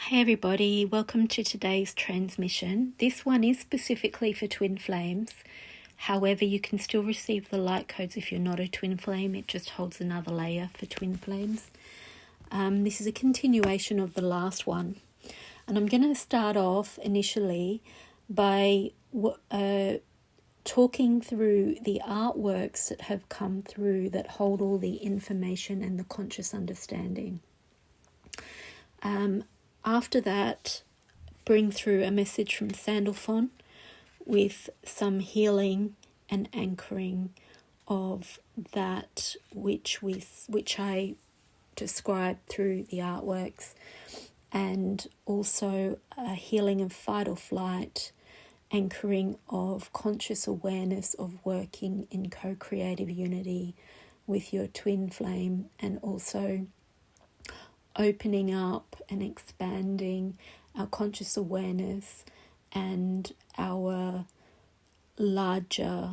Hey everybody, welcome to today's transmission. This one is specifically for twin flames. However, you can still receive the light codes if you're not a twin flame. It just holds another layer for twin flames. This is a continuation of the last one. And I'm going to start off initially by talking through the artworks that have come through that hold all the information and the conscious understanding. After that, bring through a message from Sandalphon with some healing and anchoring of that which I described through the artworks, and also a healing of fight or flight, anchoring of conscious awareness of working in co-creative unity with your twin flame, and also opening up and expanding our conscious awareness and our larger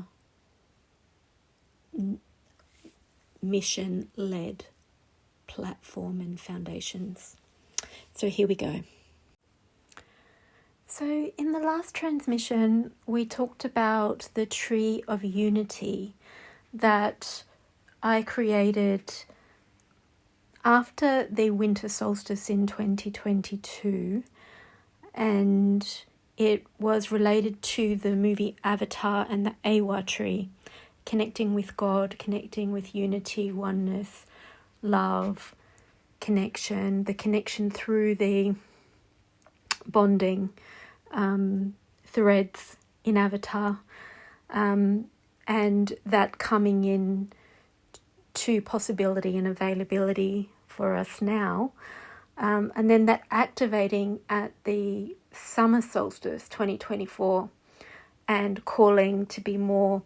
mission-led platform and foundations. So here we go. So in the last transmission, we talked about the tree of unity that I created after the winter solstice in 2022, and it was related to the movie Avatar and the Awa tree, connecting with God, connecting with unity, oneness, love, connection, the connection through the bonding threads in Avatar, and that coming in to possibility and availability for us now, and then that activating at the summer solstice 2024 and calling to be more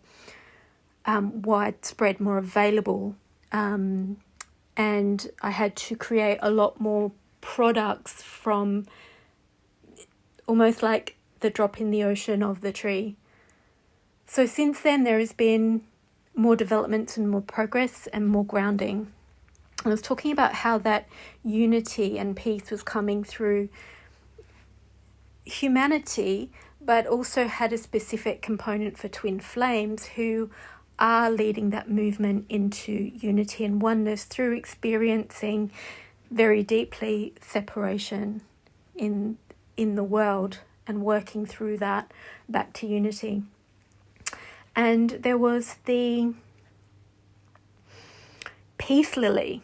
widespread, more available, and I had to create a lot more products from almost like the drop in the ocean of the tree. So since then there has been more developments and more progress and more grounding. I was talking about how that unity and peace was coming through humanity, but also had a specific component for twin flames who are leading that movement into unity and oneness through experiencing very deeply separation in the world and working through that back to unity. And there was the peace lily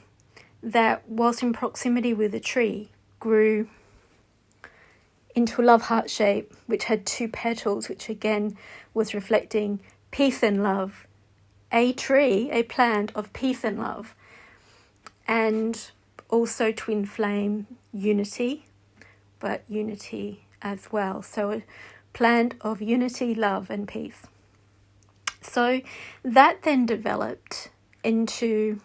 that, whilst in proximity with the tree, grew into a love heart shape, which had two petals, which again was reflecting peace and love. A tree, a plant of peace and love. And also twin flame unity, but unity as well. So a plant of unity, love and peace. So that then developed into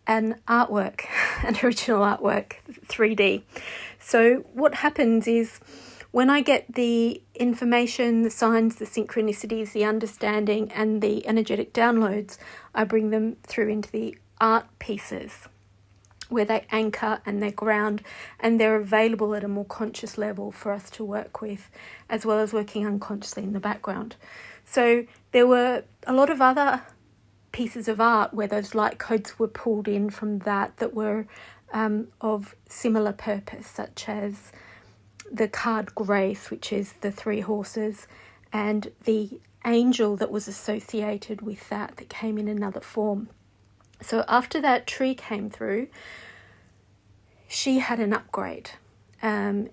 an artwork, an original artwork, 3D. So what happens is when I get the information, the signs, the synchronicities, the understanding and the energetic downloads, I bring them through into the art pieces where they anchor and they ground, and they're available at a more conscious level for us to work with, as well as working unconsciously in the background. So there were a lot of other pieces of art where those light codes were pulled in from that were of similar purpose, such as the card Grace, which is the 3 horses, and the angel that was associated with that came in another form. So after that tree came through, she had an upgrade.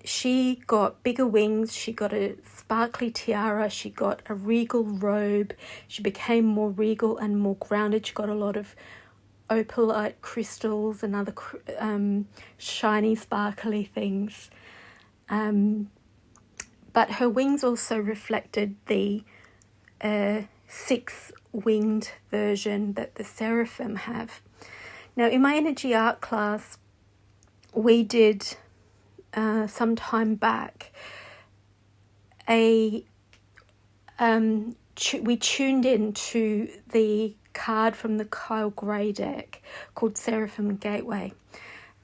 She got bigger wings, she got a sparkly tiara, she got a regal robe, she became more regal and more grounded. She got a lot of opalite crystals and other shiny, sparkly things. But her wings also reflected the 6-winged version that the seraphim have. Now, in my energy art class, we did some time back we tuned into the card from the Kyle Gray deck called Seraphim Gateway,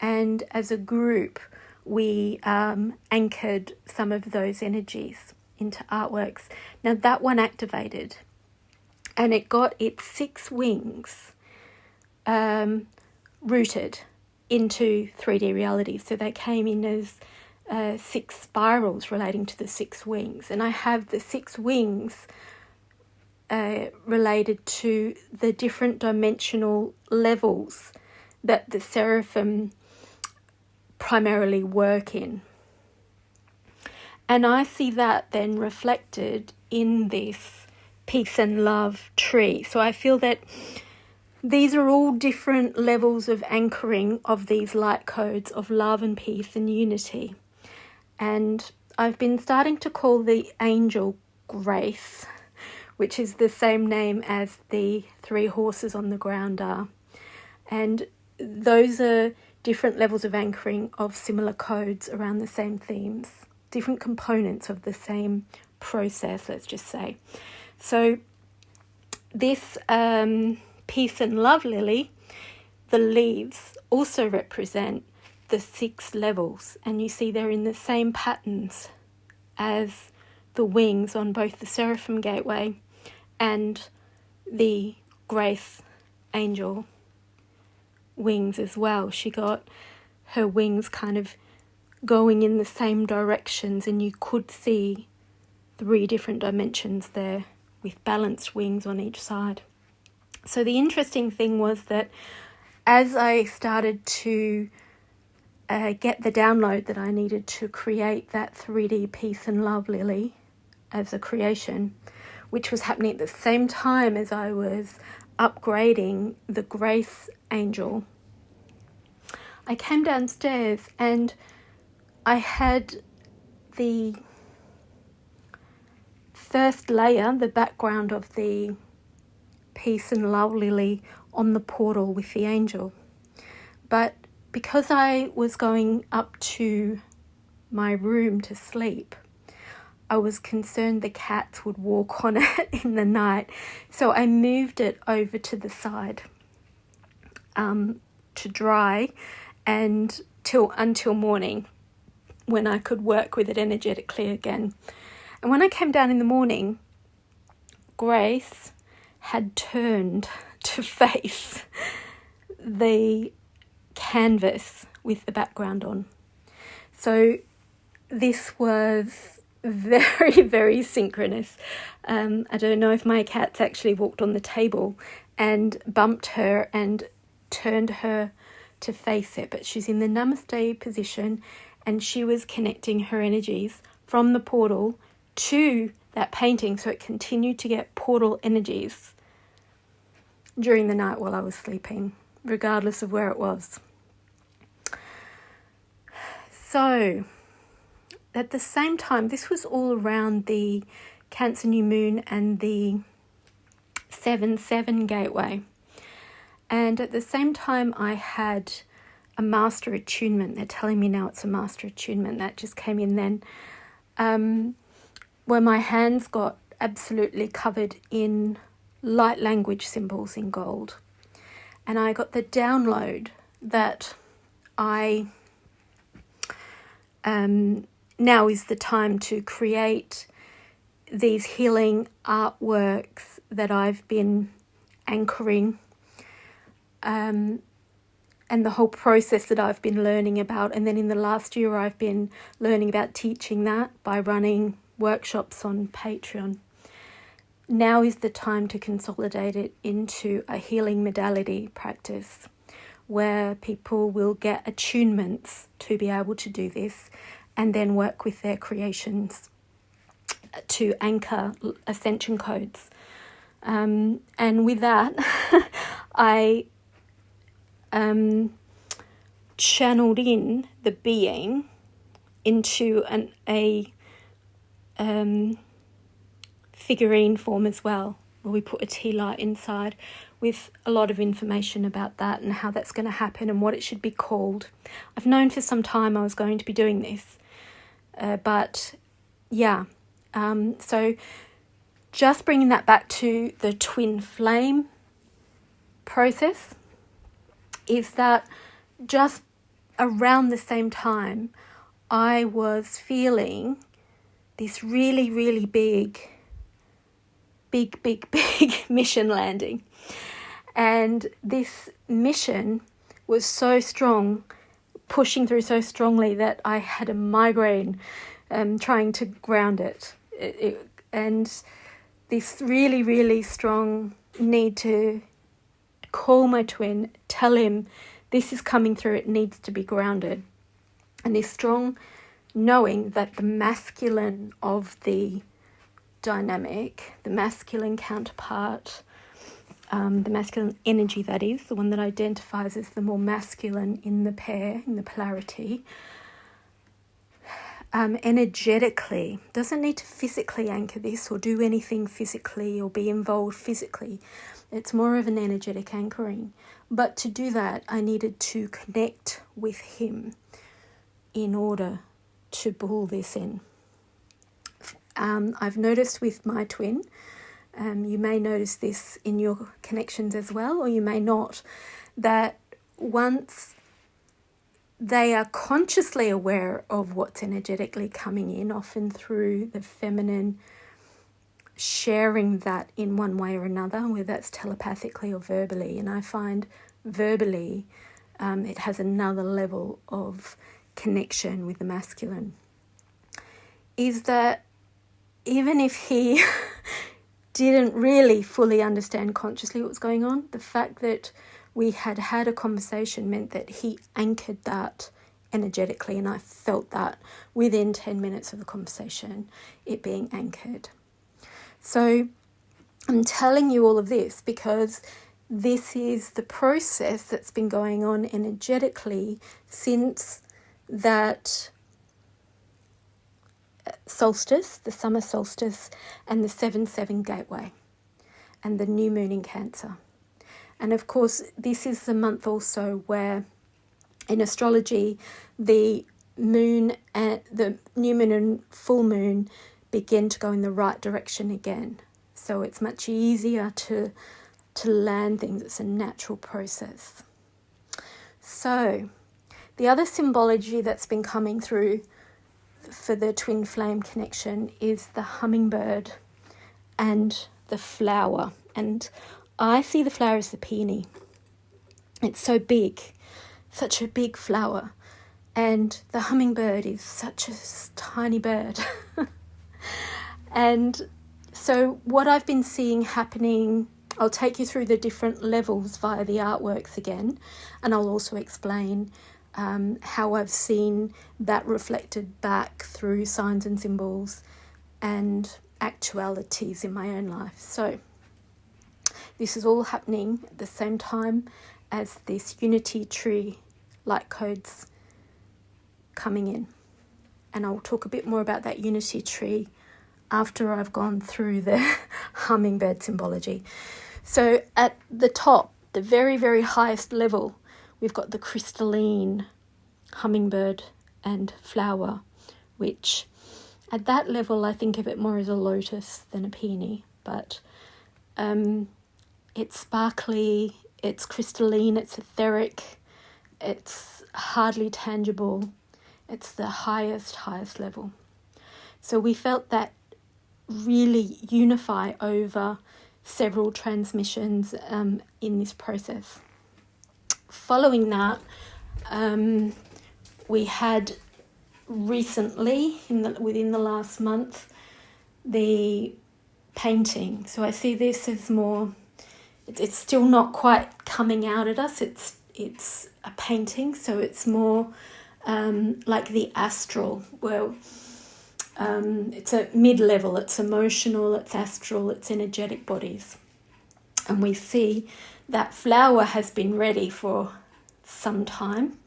and as a group we anchored some of those energies into artworks. Now that one activated, and it got its 6 wings rooted into 3D reality. So they came in as 6 spirals relating to the 6 wings. And I have the 6 wings related to the different dimensional levels that the seraphim primarily work in. And I see that then reflected in this peace and love tree. So I feel that these are all different levels of anchoring of these light codes of love and peace and unity. And I've been starting to call the angel Grace, which is the same name as the 3 horses on the ground are. And those are different levels of anchoring of similar codes around the same themes, different components of the same process, let's just say. So this peace and love lily, the leaves also represent the 6 levels, and you see they're in the same patterns as the wings on both the seraphim gateway and the grace angel wings as well. She got her wings kind of going in the same directions, and you could see 3 different dimensions there with balanced wings on each side. So the interesting thing was that as I started to get the download that I needed to create that 3D peace and love lily as a creation, which was happening at the same time as I was upgrading the grace angel, I came downstairs and I had the first layer, the background of the peace and love lily on the portal with the angel. But because I was going up to my room to sleep, I was concerned the cats would walk on it in the night. So I moved it over to the side to dry and until morning, when I could work with it energetically again. And when I came down in the morning, Grace had turned to face the canvas with the background on. So this was very, very synchronous. I don't know if my cats actually walked on the table and bumped her and turned her to face it, but she's in the namaste position, and she was connecting her energies from the portal to that painting, so it continued to get portal energies during the night while I was sleeping, regardless of where it was. So at the same time, this was all around the Cancer New Moon and the 7/7 gateway. And at the same time, I had a master attunement. They're telling me now it's a master attunement. That just came in then. Where my hands got absolutely covered in light language symbols in gold. And I got the download that now is the time to create these healing artworks that I've been anchoring, and the whole process that I've been learning about. And then in the last year, I've been learning about teaching that by running workshops on Patreon. Now is the time to consolidate it into a healing modality practice where people will get attunements to be able to do this, and then work with their creations to anchor ascension codes. And with that, I channeled in the being into a figurine form as well, where we put a tea light inside with a lot of information about that and how that's going to happen and what it should be called. I've known for some time I was going to be doing this, but yeah. So just bringing that back to the twin flame process is that just around the same time I was feeling this really, really big mission landing. And this mission was so strong, pushing through so strongly, that I had a migraine trying to ground it. And this really, really strong need to call my twin, tell him this is coming through, it needs to be grounded. And this strong knowing that the masculine of the dynamic, the masculine counterpart, the masculine energy, that is, the one that identifies as the more masculine in the pair, in the polarity, energetically, doesn't need to physically anchor this or do anything physically or be involved physically. It's more of an energetic anchoring. But to do that, I needed to connect with him in order to pull this in. I've noticed with my twin, you may notice this in your connections as well, or you may not, that once they are consciously aware of what's energetically coming in, often through the feminine sharing that in one way or another, whether that's telepathically or verbally. And I find verbally it has another level of connection with the masculine, is that even if he didn't really fully understand consciously what was going on, the fact that we had had a conversation meant that he anchored that energetically, and I felt that within 10 minutes of the conversation, it being anchored. So I'm telling you all of this because this is the process that's been going on energetically since that solstice, the summer solstice, and the 7/7 gateway, and the new moon in Cancer. And of course, this is the month also where in astrology, the moon and the new moon and full moon begin to go in the right direction again. So it's much easier to land things. It's a natural process. So the other symbology that's been coming through for the twin flame connection is the hummingbird and the flower. And I see the flower as the peony. It's so big, such a big flower. And the hummingbird is such a tiny bird. And so what I've been seeing happening, I'll take you through the different levels via the artworks again, and I'll also explain how I've seen that reflected back through signs and symbols and actualities in my own life. So this is all happening at the same time as this unity tree light codes coming in. And I'll talk a bit more about that unity tree after I've gone through the hummingbird symbology. So at the top, the very, very highest level, we've got the crystalline hummingbird and flower, which at that level I think of it more as a lotus than a peony, but it's sparkly, it's crystalline, it's etheric, it's hardly tangible, it's the highest level. So we felt that really unify over several transmissions in this process. Following that, we had recently, within the last month, the painting. So I see this as more, it's still not quite coming out at us, it's a painting, so it's more like the astral. Well, it's a mid-level, it's emotional, it's astral, it's energetic bodies. And we see that flower has been ready for some time.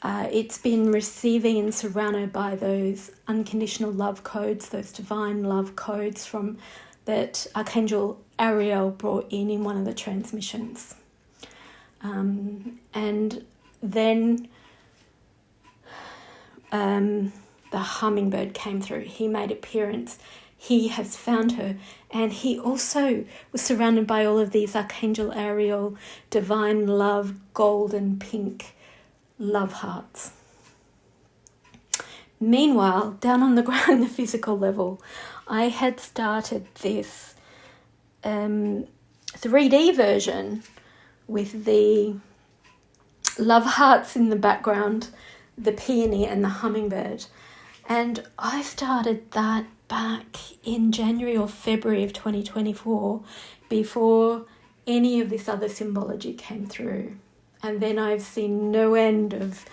It's been receiving and surrounded by those unconditional love codes, those divine love codes from that Archangel Ariel brought in one of the transmissions. And then the hummingbird came through. He made appearance. He has found her. And he also was surrounded by all of these Archangel Ariel, divine love, golden pink love hearts. Meanwhile, down on the ground, the physical level, I had started this 3D version with the love hearts in the background, the peony and the hummingbird. And I started that back in January or February of 2024, before any of this other symbology came through. And then I've seen no end of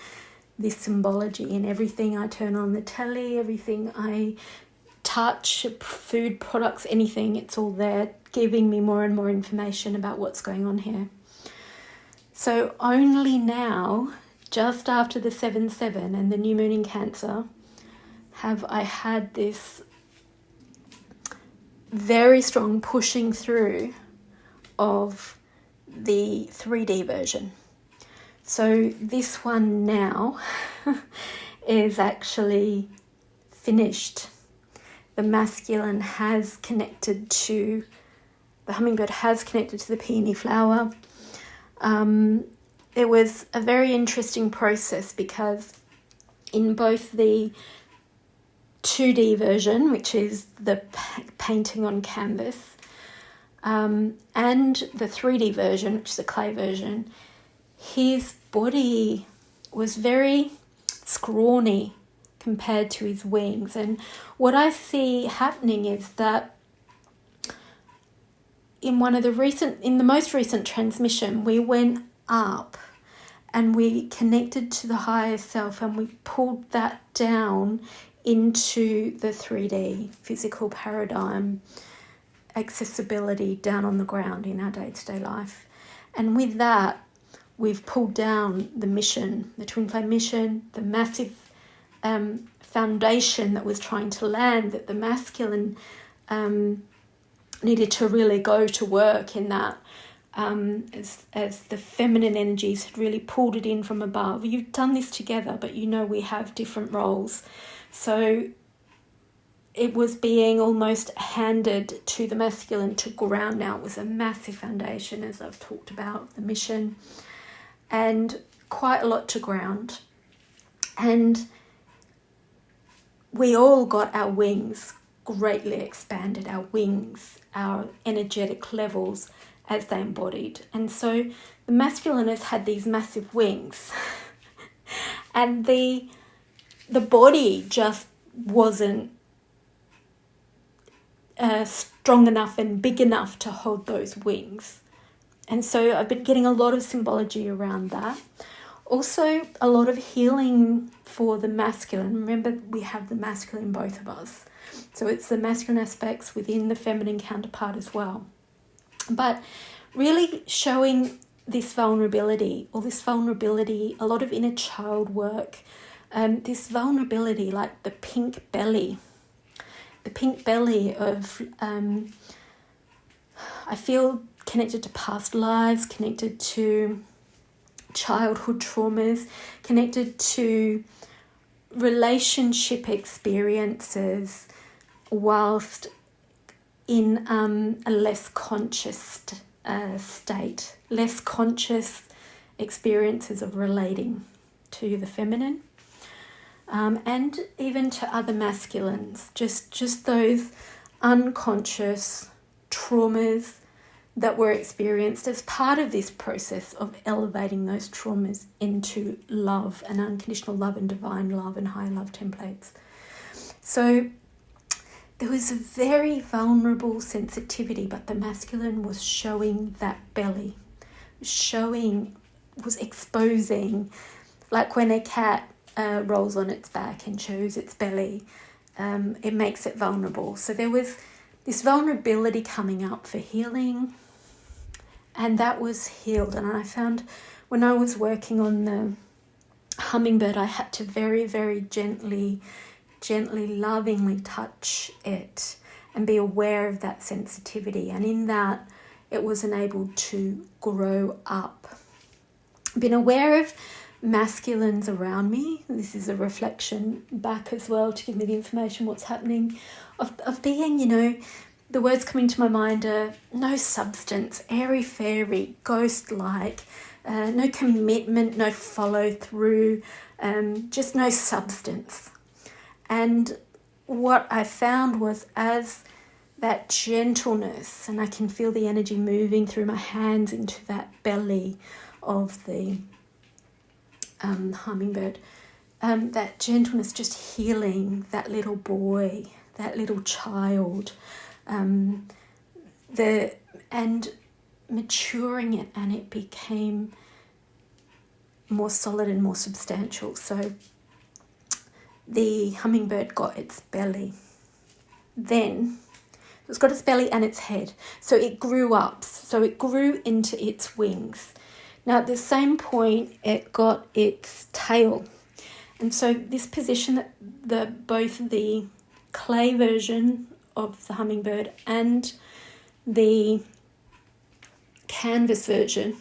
this symbology in everything I turn on the telly, everything I touch, food products, anything, it's all there, giving me more and more information about what's going on here. So only now, just after the 7/7 and the new moon in Cancer, have I had this very strong pushing through of the 3D version. So this one now is actually finished. The masculine has connected to, the hummingbird has connected to the peony flower. It was a very interesting process because in both the 2D version, which is the painting on canvas, and the 3D version, which is the clay version, his body was very scrawny compared to his wings. And what I see happening is that in the most recent transmission, we went up and we connected to the higher self and we pulled that down into the 3D physical paradigm, accessibility down on the ground in our day-to-day life. And with that, we've pulled down the mission, the Twinflame mission, the massive foundation that was trying to land, that the masculine needed to really go to work in that, as the feminine energies had really pulled it in from above. You've done this together, but you know we have different roles. So it was being almost handed to the masculine to ground now. It was a massive foundation, as I've talked about, the mission, and quite a lot to ground. And we all got our wings greatly expanded, our wings, our energetic levels as they embodied. And so the masculine has had these massive wings and the body just wasn't strong enough and big enough to hold those wings. And so I've been getting a lot of symbology around that. Also, a lot of healing for the masculine. Remember, we have the masculine in both of us. So it's the masculine aspects within the feminine counterpart as well. But really showing this vulnerability, a lot of inner child work, this vulnerability, like the pink belly of, I feel connected to past lives, connected to childhood traumas, connected to relationship experiences whilst in a less conscious state, less conscious experiences of relating to the feminine, and even to other masculines, just those unconscious traumas that were experienced as part of this process of elevating those traumas into love and unconditional love and divine love and high love templates. So there was a very vulnerable sensitivity, but the masculine was showing that belly, was exposing, like when a cat rolls on its back and shows its belly, it makes it vulnerable. So there was this vulnerability coming up for healing, and that was healed. And I found when I was working on the hummingbird, I had to very, very gently, lovingly touch it and be aware of that sensitivity. And in that, it was enabled to grow up. Been aware of masculines around me. This is a reflection back as well to give me the information what's happening of being, the words coming to my mind are no substance, airy-fairy, ghost-like, no commitment, no follow-through, just no substance. And what I found was, as that gentleness, and I can feel the energy moving through my hands into that belly of the hummingbird, that gentleness just healing that little boy, that little child, and maturing it, and it became more solid and more substantial. So the hummingbird got its belly. Then it's got its belly and its head. So it grew up. So it grew into its wings. Now at the same point, it got its tail. And so this position, that both the clay version of the hummingbird and the canvas version,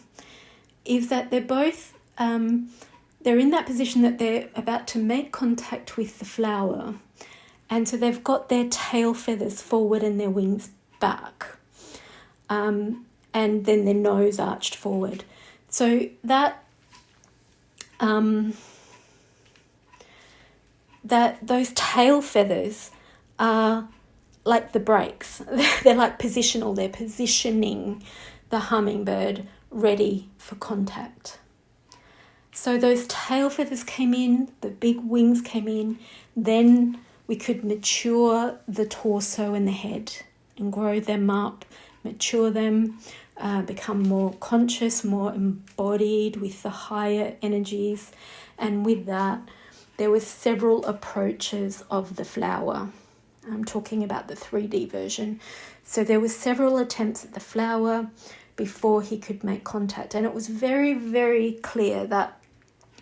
is that they're both they're in that position that they're about to make contact with the flower, and so they've got their tail feathers forward and their wings back, and then their nose arched forward. So that those tail feathers are like the brakes. They're like positional. They're positioning the hummingbird ready for contact. So those tail feathers came in, the big wings came in, then we could mature the torso and the head and grow them up, mature them, become more conscious, more embodied with the higher energies. And with that, there were several approaches of the flower. I'm talking about the 3D version. So there were several attempts at the flower before he could make contact. And it was very, very clear that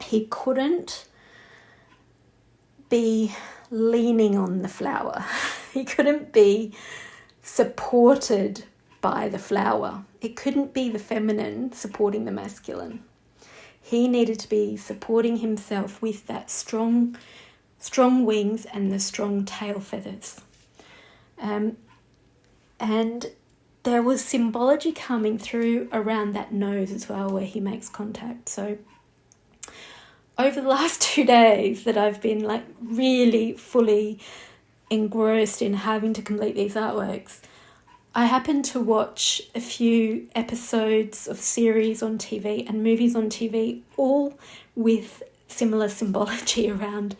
he couldn't be leaning on the flower. He couldn't be supported by the flower. It couldn't be the feminine supporting the masculine. He needed to be supporting himself with that strong wings and the strong tail feathers. And there was symbology coming through around that nose as well, where he makes contact. So over the last 2 days that I've been like really fully engrossed in having to complete these artworks, I happened to watch a few episodes of series on TV and movies on TV, all with similar symbology around.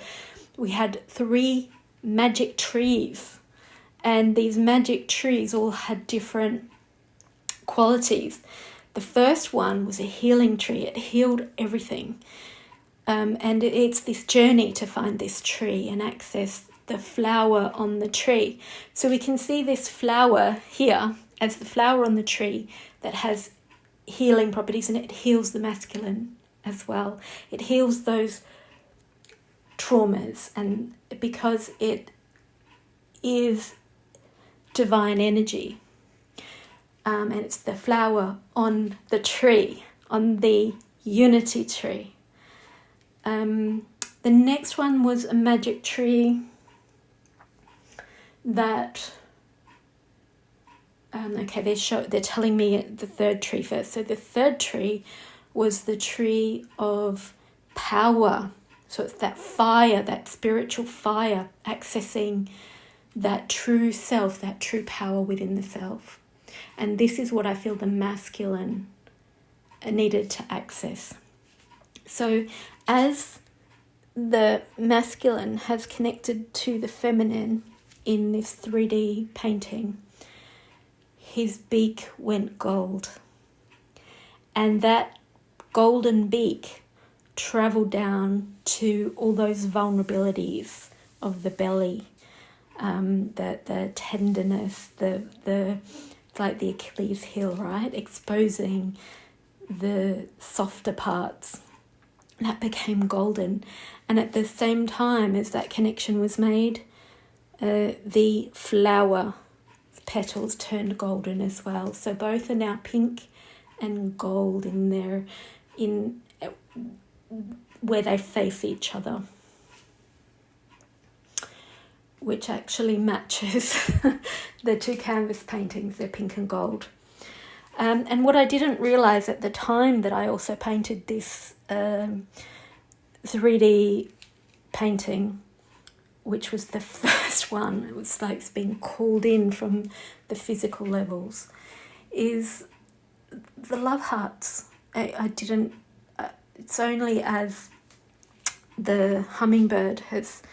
We had 3 magic trees, and these magic trees all had different qualities. The first one was a healing tree. It healed everything. And it's this journey to find this tree and access the flower on the tree. So we can see this flower here as the flower on the tree that has healing properties, and it heals the masculine as well. It heals those traumas, and because it is divine energy, and it's the flower on the tree, on the unity tree. The next one was a magic tree that they're telling me the third tree first. So the third tree was the tree of power. So it's that fire, that spiritual fire, accessing that true self, that true power within the self. And this is what I feel the masculine needed to access. So as the masculine has connected to the feminine in this 3D painting, his beak went gold. And that golden beak travelled down to all those vulnerabilities of the belly, the tenderness, the like the Achilles heel, right? Exposing the softer parts. That became golden. And at the same time as that connection was made, the flower petals turned golden as well. So both are now pink and gold in where they face each other, which actually matches the 2 canvas paintings. They're pink and gold. And what I didn't realise at the time that I also painted this 3D painting which was the first one, it was like it's been called in from the physical levels, is the love hearts. I didn't, it's only as the hummingbird has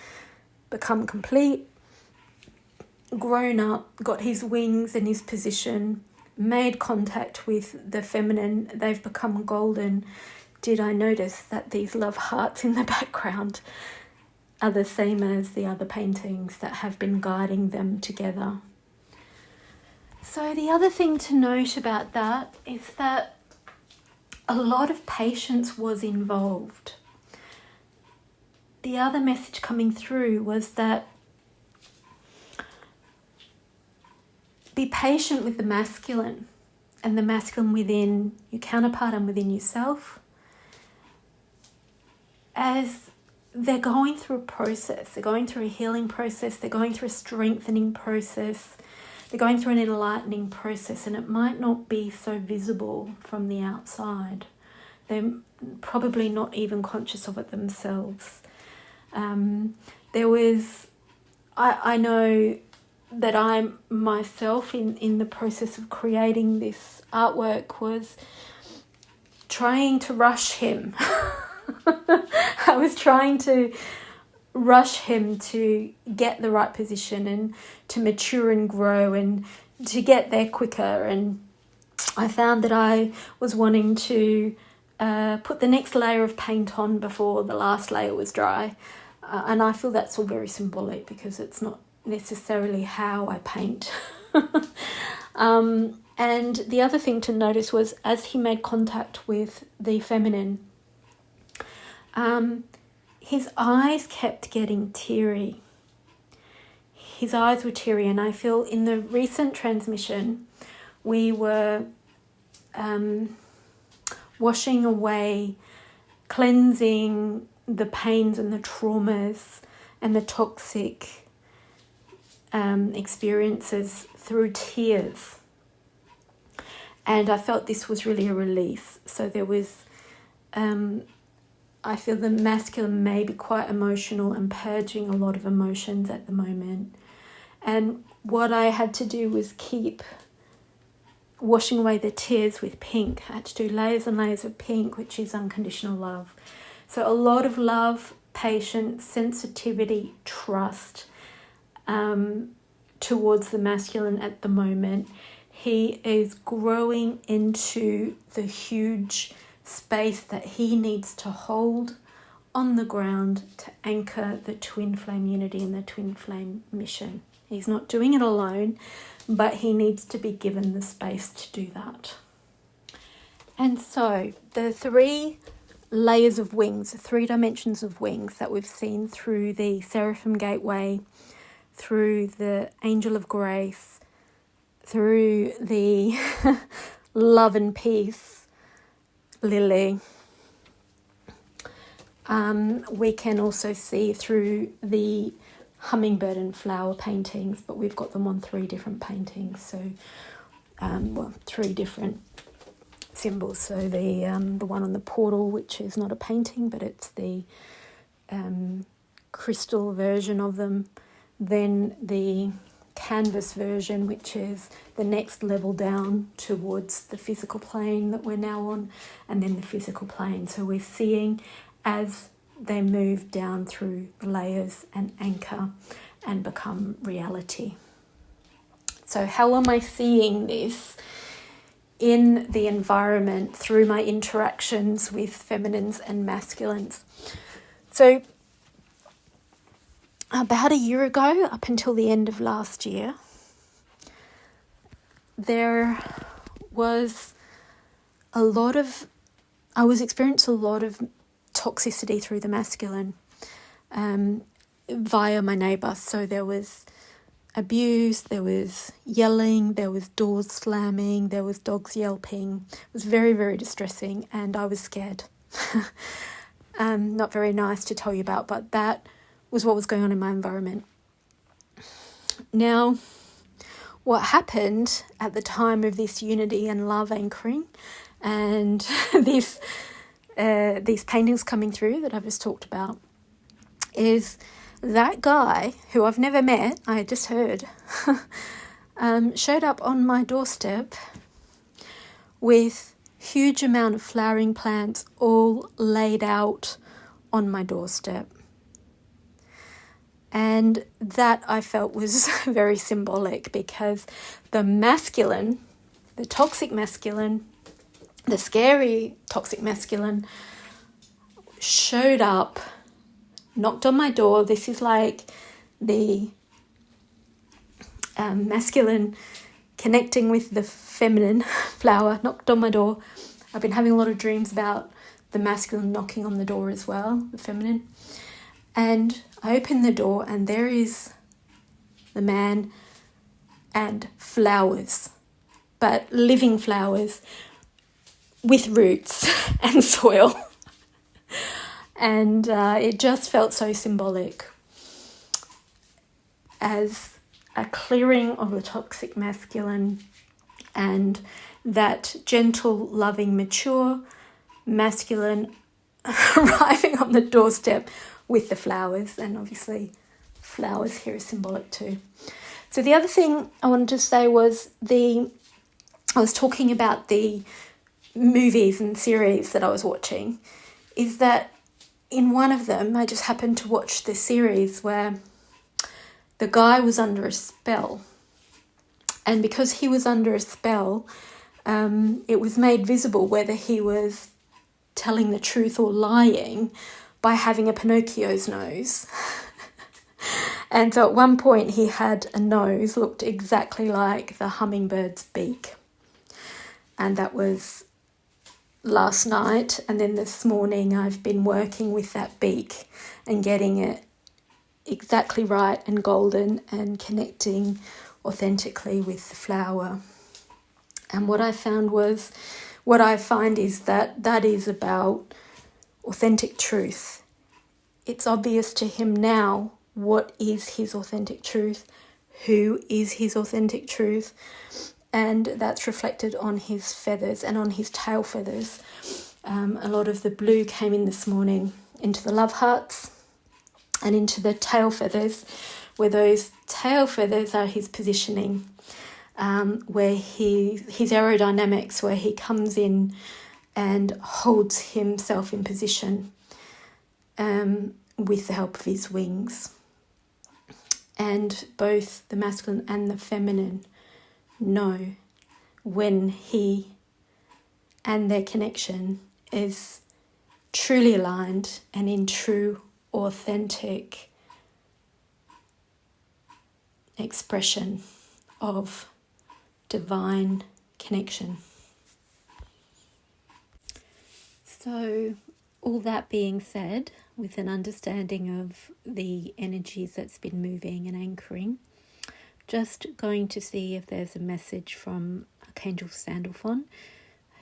become complete, grown up, got his wings and his position, made contact with the feminine, they've become golden, did I notice that these love hearts in the background are the same as the other paintings that have been guiding them together. So the other thing to note about that is that a lot of patience was involved. The other message coming through was that be patient with the masculine and the masculine within your counterpart and within yourself as they're going through a process. They're going through a healing process. They're going through a strengthening process. They're going through an enlightening process, and it might not be so visible from the outside. They're probably not even conscious of it themselves. I know that I myself in the process of creating this artwork was trying to rush him. I was trying to rush him to get the right position and to mature and grow and to get there quicker. And I found that I was wanting to put the next layer of paint on before the last layer was dry. And I feel that's all very symbolic because it's not necessarily how I paint. And the other thing to notice was as he made contact with the feminine, his eyes kept getting teary. His eyes were teary, and I feel in the recent transmission we were washing away, cleansing the pains and the traumas and the toxic experiences through tears. And I felt this was really a release. So there was, I feel the masculine may be quite emotional and purging a lot of emotions at the moment. And what I had to do was keep washing away the tears with pink. I had to do layers and layers of pink, which is unconditional love. So a lot of love, patience, sensitivity, trust towards the masculine at the moment. He is growing into the huge space that he needs to hold on the ground to anchor the twin flame unity and the twin flame mission. He's not doing it alone, but he needs to be given the space to do that. And so the 3 layers of wings, the 3 dimensions of wings that we've seen through the Seraphim Gateway, through the Angel of Grace, through the Love and Peace Lily, we can also see through the hummingbird and flower paintings, but we've got them on 3 different paintings, so 3 different symbols. So the one on the portal, which is not a painting, but it's the crystal version of them. Then the canvas version, which is the next level down towards the physical plane that we're now on, and then the physical plane. So we're seeing as they move down through the layers and anchor and become reality. So how am I seeing this in the environment through my interactions with feminines and masculines? So about a year ago, up until the end of last year, I was experiencing a lot of toxicity through the masculine via my neighbour. So there was abuse, there was yelling, there was doors slamming, there was dogs yelping. It was very, very distressing, and I was scared. Not very nice to tell you about, but that was what was going on in my environment. Now, what happened at the time of this unity and love anchoring and these paintings coming through that I've just talked about is that guy, who I've never met, I just heard, showed up on my doorstep with huge amount of flowering plants all laid out on my doorstep. And that I felt was very symbolic, because the masculine, the toxic masculine, the scary toxic masculine showed up, knocked on my door. This is like the masculine connecting with the feminine flower, knocked on my door. I've been having a lot of dreams about the masculine knocking on the door as well, the feminine. And I open the door and there is the man and flowers, but living flowers with roots and soil. And it just felt so symbolic as a clearing of the toxic masculine, and that gentle, loving, mature masculine arriving on the doorstep with the flowers. And obviously flowers here are symbolic too. So the other thing I wanted to say was I was talking about the movies and series that I was watching, is that in one of them I just happened to watch the series where the guy was under a spell. And because he was under a spell, it was made visible whether he was telling the truth or lying by having a Pinocchio's nose. And so at one point he had a nose, looked exactly like the hummingbird's beak. And that was last night. And then this morning I've been working with that beak and getting it exactly right and golden and connecting authentically with the flower. And what I find is that is about authentic truth. It's obvious to him now what is his authentic truth, who is his authentic truth, and that's reflected on his feathers and on his tail feathers. A lot of the blue came in this morning into the love hearts and into the tail feathers, where those tail feathers are his positioning, where his aerodynamics, where he comes in and holds himself in position with the help of his wings. And both the masculine and the feminine know when he and their connection is truly aligned and in true, authentic expression of divine connection. So, all that being said, with an understanding of the energies that's been moving and anchoring, just going to see if there's a message from Archangel Sandalphon,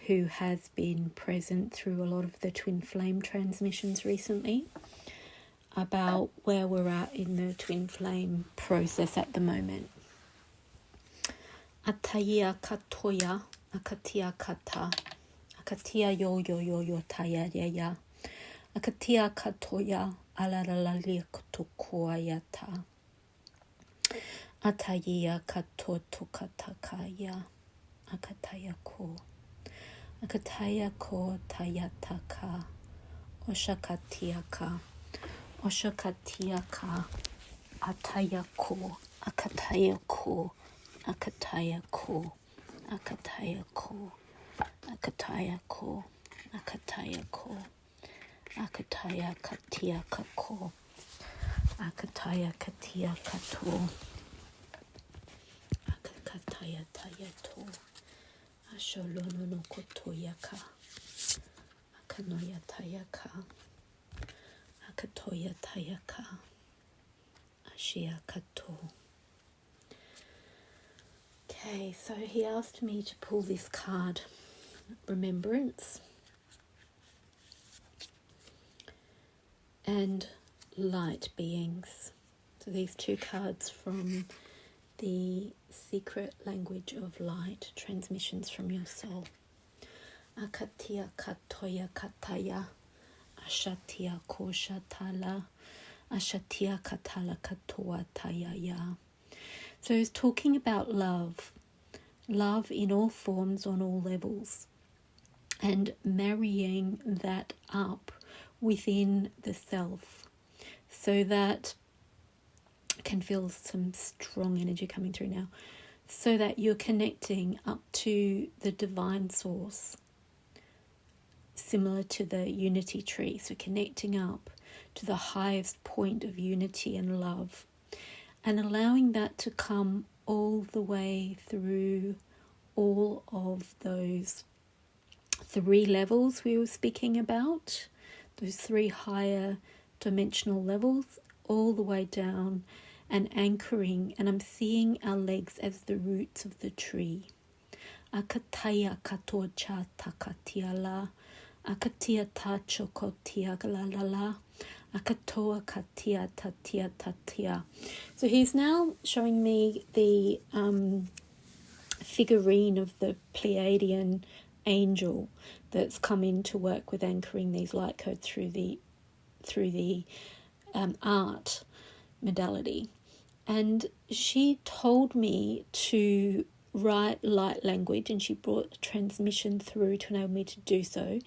who has been present through a lot of the twin flame transmissions recently, about where we're at in the twin flame process at the moment. Ataya katoya, akatia kata, akatia yo yo yo yo taya ya ya, akatia katoya alalalalia kutokoayata, ataya katoto katakaya, akataya ko tayataka, oshakatiaka, oshakatiaka, atayako, akatayako, akatayako, akatayako, akatayako, akatayako, akatayakatiakako, akatayakatiakato, akatayatayato, asholono kotoyaka, akanoyatayaka, akatoyatayaka, ashiakato. Okay, so he asked me to pull this card, Remembrance and Light Beings. So these two cards from the Secret Language of Light, Transmissions from Your Soul. Akatia katoya kataya, ashatia koshatala, Ashatia katala katoa tayaya. So it's talking about love in all forms, on all levels, and marrying that up within the self, so that I can feel some strong energy coming through now, so that you're connecting up to the divine source, similar to the unity tree. So connecting up to the highest point of unity and love, and allowing that to come all the way through all of those 3 levels we were speaking about, those 3 higher dimensional levels, all the way down and anchoring. And I'm seeing our legs as the roots of the tree. Akataya katocha takatiala, akatia tachokotia la akatoa katia tatia tatia. So he's now showing me the figurine of the Pleiadian angel that's come in to work with anchoring these light codes through the art modality. And she told me to write light language, and she brought a transmission through to enable me to do so,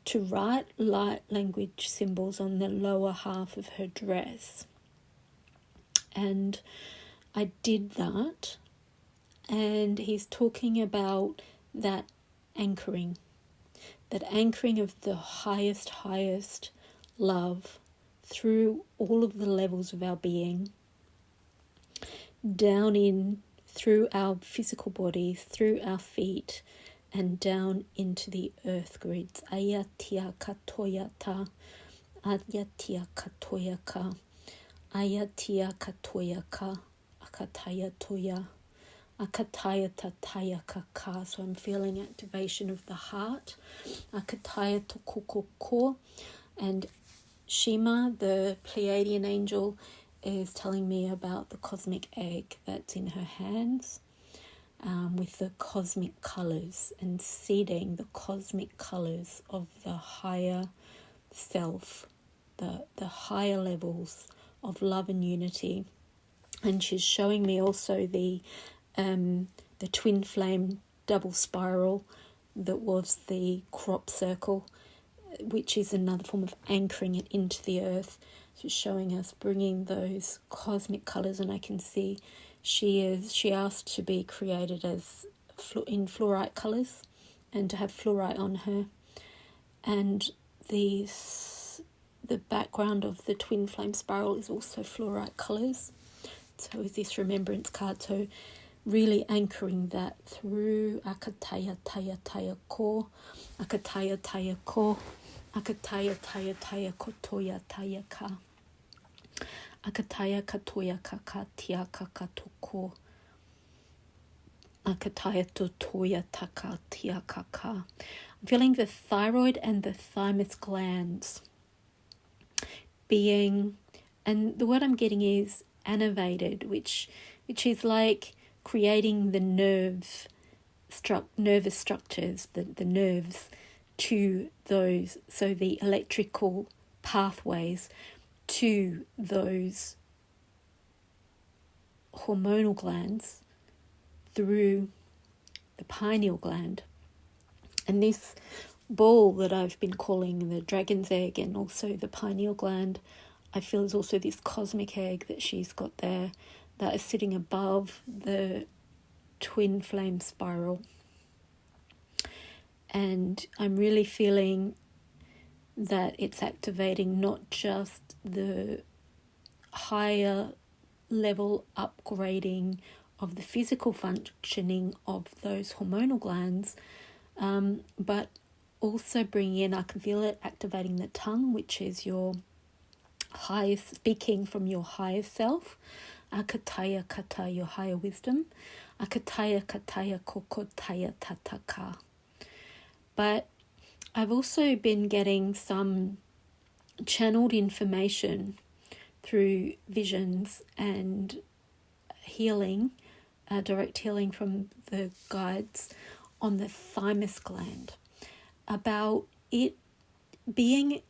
to write light language symbols on the lower half of her dress. And I did that, and he's talking about that anchoring of the highest love through all of the levels of our being, down in through our physical bodies, through our feet, and down into the earth grids. Ayatia katoyata, ayatia katoyaka, ayatia katoyaka, akataya toya, akataya tataya kaka. So I'm feeling activation of the heart. Akataya tokoko. And Shima, the Pleiadian angel, is telling me about the cosmic egg that's in her hands, with the cosmic colours, and seeding the cosmic colours of the higher self, the higher levels of love and unity. And she's showing me also the twin flame double spiral that was the crop circle, which is another form of anchoring it into the earth. So showing us bringing those cosmic colours, and I can see she asked to be created as in fluorite colours and to have fluorite on her. And the background of the twin flame spiral is also fluorite colours. So is this remembrance card. So really anchoring that through akataya taya taya ko, akataya taya ko, akataya taya taya kotoya taya ka, akataya katoya kaka tia kakatoko, akataya totoya taka tia kaka. I'm feeling the thyroid and the thymus glands being, and the word I'm getting is enervated, which is like creating the nervous structures, the nerves to those, so the electrical pathways to those hormonal glands through the pineal gland. And this ball that I've been calling the dragon's egg, and also the pineal gland, I feel is also this cosmic egg that she's got there that is sitting above the twin flame spiral. And I'm really feeling that it's activating not just the higher level upgrading of the physical functioning of those hormonal glands, but also bringing in, I can feel it activating the tongue, which is your highest, speaking from your higher self. Akataya kata, your higher wisdom. Akataya kataya kokotaya tataka. But I've also been getting some channeled information through visions and healing, direct healing from the guides on the thymus gland, about it being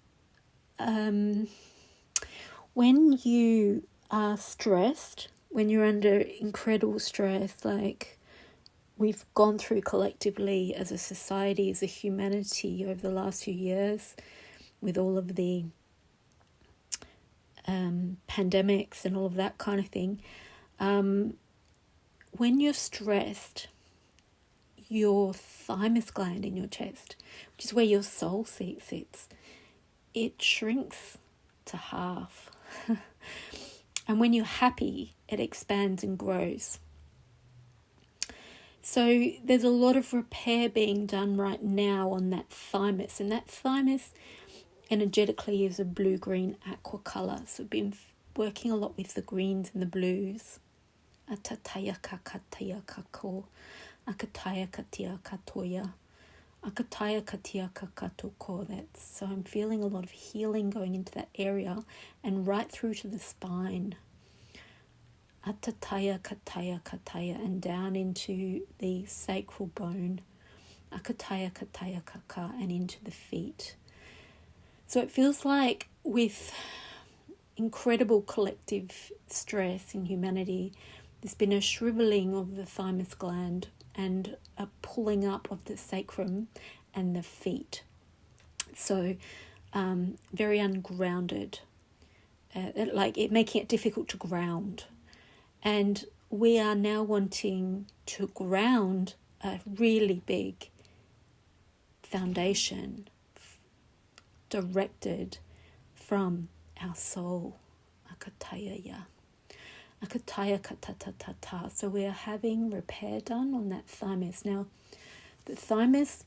when you are stressed, when you're under incredible stress, like we've gone through collectively as a society, as a humanity over the last few years, with all of the pandemics and all of that kind of thing, when you're stressed, your thymus gland in your chest, which is where your soul seat sits, it shrinks to half. And when you're happy, it expands and grows. So there's a lot of repair being done right now on that thymus. And that thymus energetically is a blue-green aqua colour. So I've been working a lot with the greens and the blues. Atataya kakataya kako. Akataya katia katoya. Akataya katia kakatoko. So I'm feeling a lot of healing going into that area and right through to the spine. Atataya kataya kataya, and down into the sacral bone. Akataya kataya kaka, and into the feet. So it feels like with incredible collective stress in humanity, there's been a shriveling of the thymus gland and a pulling up of the sacrum and the feet. So very ungrounded, like it making it difficult to ground. And we are now wanting to ground a really big foundation directed from our soul. Akataya ya. Akataya katatatata. So we are having repair done on that thymus. Now, the thymus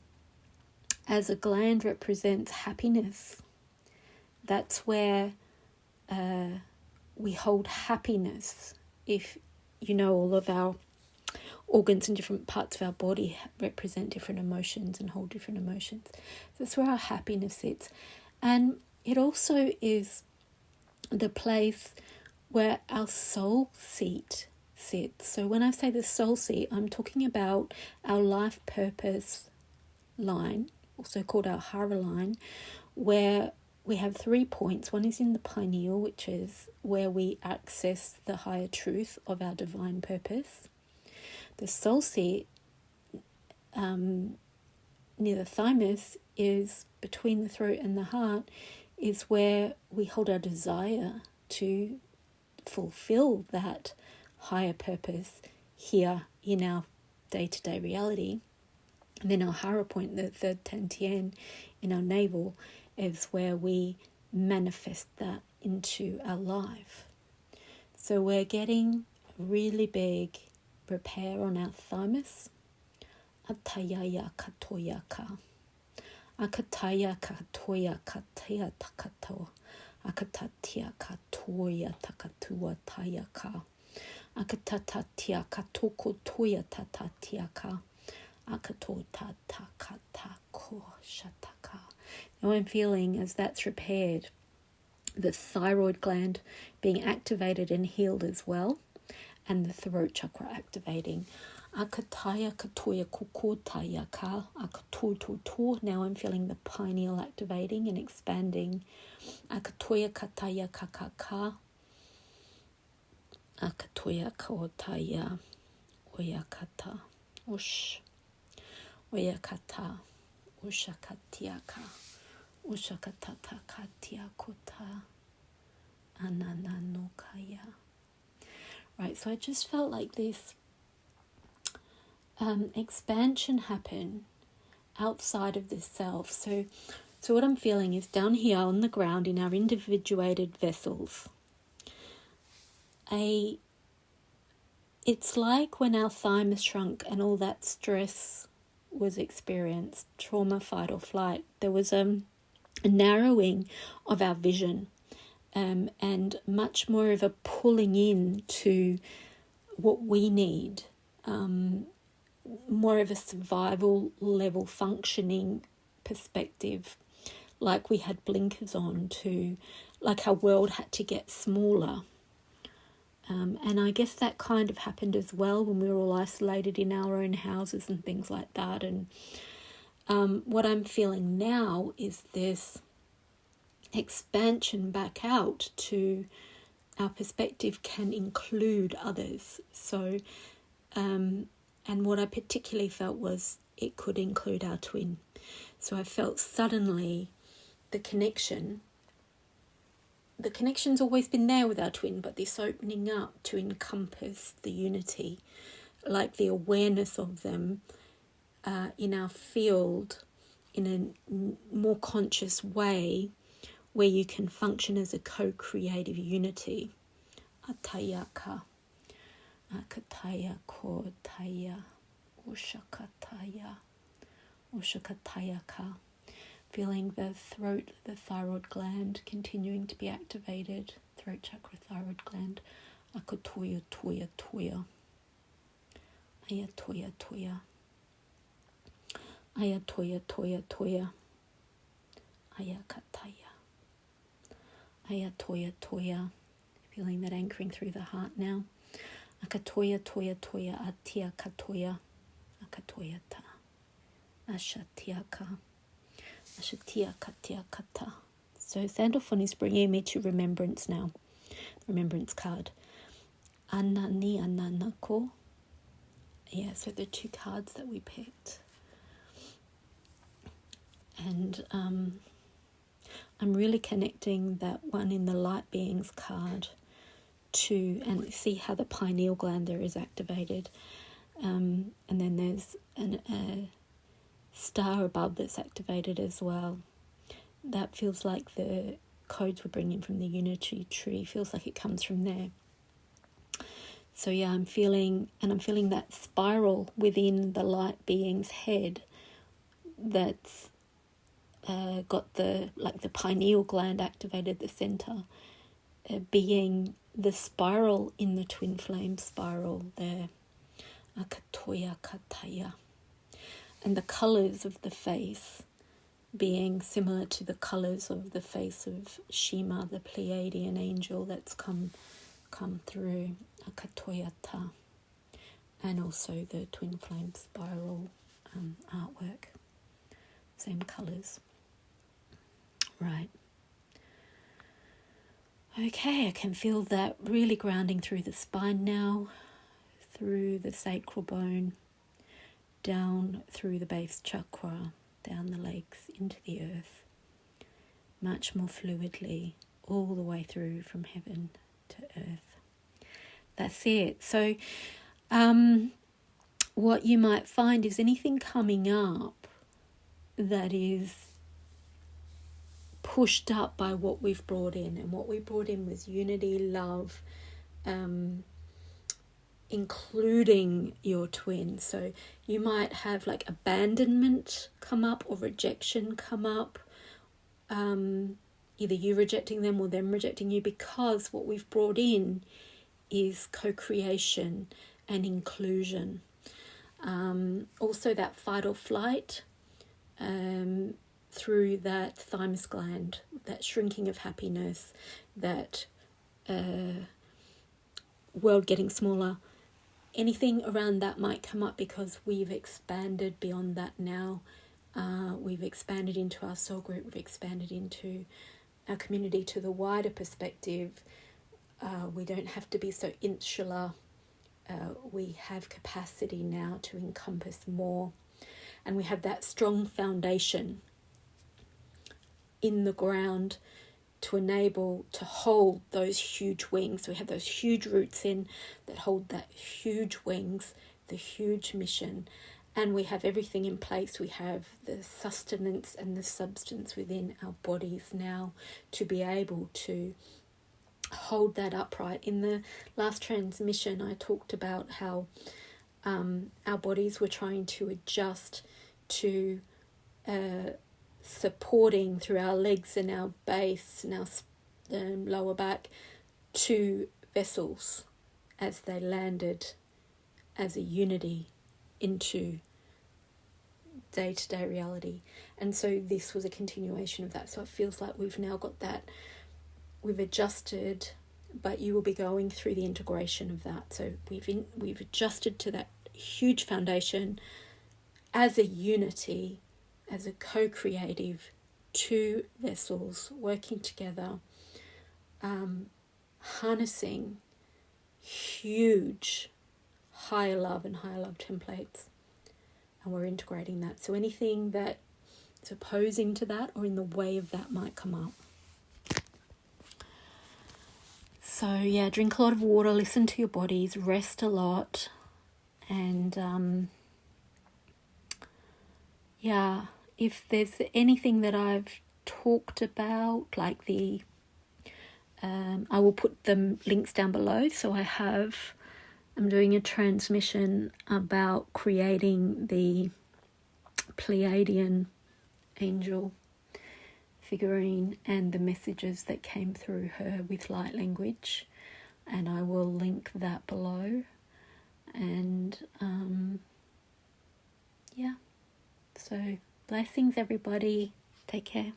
as a gland represents happiness. That's where we hold happiness. If you know, all of our organs in different parts of our body represent different emotions and hold different emotions. That's where our happiness sits. And it also is the place where our soul seat sits. So when I say the soul seat, I'm talking about our life purpose line, also called our hara line, where we have 3 points. One is in the pineal, which is where we access the higher truth of our divine purpose. The soul seat near the thymus is between the throat and the heart, is where we hold our desire to fulfill that higher purpose here in our day-to-day reality. And then our hara point, the third tantien in our navel, is where we manifest that into our life. So we're getting really big repair on our thymus. Atayaya katoyaka. Akataya katoya katea takato. Akatatia katoya takatua tayaka. Akatatatia katoko toya tatatiaka. Akatota takatako shataka. Now I'm feeling, as that's repaired, the thyroid gland being activated and healed as well, and the throat chakra activating. Akataya katoya kukotaya ka akatototo. Now I'm feeling the pineal activating and expanding. Akatoya kataya kakaka. Akatoya kaotaya oyakata. Ush. Oyakata. Ushakatiaka. Ushakatata katia kota. Anananokaya. Right, so I just felt like this expansion happen outside of the self. So what I'm feeling is down here on the ground in our individuated vessels, it's like when our thymus shrunk and all that stress was experienced, trauma, fight or flight, there was a narrowing of our vision, and much more of a pulling in to what we need, more of a survival level functioning perspective, like we had blinkers on to, like our world had to get smaller. And I guess that kind of happened as well when we were all isolated in our own houses and things like that. And what I'm feeling now is this expansion back out to our perspective can include others. So, and what I particularly felt was it could include our twin. So I felt suddenly the connection's always been there with our twin, but this opening up to encompass the unity, like the awareness of them in our field in a more conscious way, where you can function as a co-creative unity. Atayaka, akataya kotaya, ushakataya, ushakatayaka. Feeling the throat, the thyroid gland continuing to be activated. Throat chakra, thyroid gland. Akatoya, toya, toya. Ayatoya, toya. Ayatoya, toya, toya. Ayakataya. Ayatoya, toya. Feeling that anchoring through the heart now. Akatoya, toya, toya. Atia katoya. Akatoya ta. Ashatiaka. Ashatiaka tiakata. So Sandalphon is bringing me to remembrance now. Remembrance card. Anani ananako. Yeah, so the two cards that we picked. And I'm really connecting that one in the light beings card to, and see how the pineal gland there is activated. And then there's a star above that's activated as well. That feels like the codes we're bringing from the unity tree. Feels like it comes from there. So yeah, I'm feeling that spiral within the light being's head that's got the pineal gland activated, the center, being the spiral in the twin flame spiral there. Akatoya kataya. And the colours of the face being similar to the colours of the face of Shima, the Pleiadian angel that's come through. Akatoyata. And also the twin flame spiral artwork. Same colours. Right. Okay, I can feel that really grounding through the spine now, through the sacral bone, down through the base chakra, down the legs, into the earth, much more fluidly, all the way through from heaven to earth. That's it. So what you might find is anything coming up that is pushed up by what we've brought in, and what we brought in was unity, love, including your twin. So you might have like abandonment come up or rejection come up, either you rejecting them or them rejecting you, because what we've brought in is co-creation and inclusion. Also that fight or flight, through that thymus gland, that shrinking of happiness, that world getting smaller. Anything around that might come up because we've expanded beyond that now. We've expanded into our soul group, we've expanded into our community to the wider perspective. We don't have to be so insular. We have capacity now to encompass more. And we have that strong foundation in the ground to enable to hold those huge wings. We have those huge roots in that hold that huge wings, the huge mission, and we have everything in place. We have the sustenance and the substance within our bodies now to be able to hold that upright. In the last transmission, I talked about how our bodies were trying to adjust to supporting through our legs and our base and our lower back to vessels as they landed as a unity into day-to-day reality. And so this was a continuation of that. So it feels like we've now got that, we've adjusted, but you will be going through the integration of that. So we've adjusted to that huge foundation as a unity, as a co-creative two vessels working together, harnessing huge higher love and higher love templates, and we're integrating that. So anything that is opposing to that or in the way of that might come up. So yeah, drink a lot of water, listen to your bodies, rest a lot, and yeah, if there's anything that I've talked about, like I will put the links down below. So I'm doing a transmission about creating the Pleiadian angel figurine and the messages that came through her with light language, and I will link that below. And yeah, so blessings everybody, take care.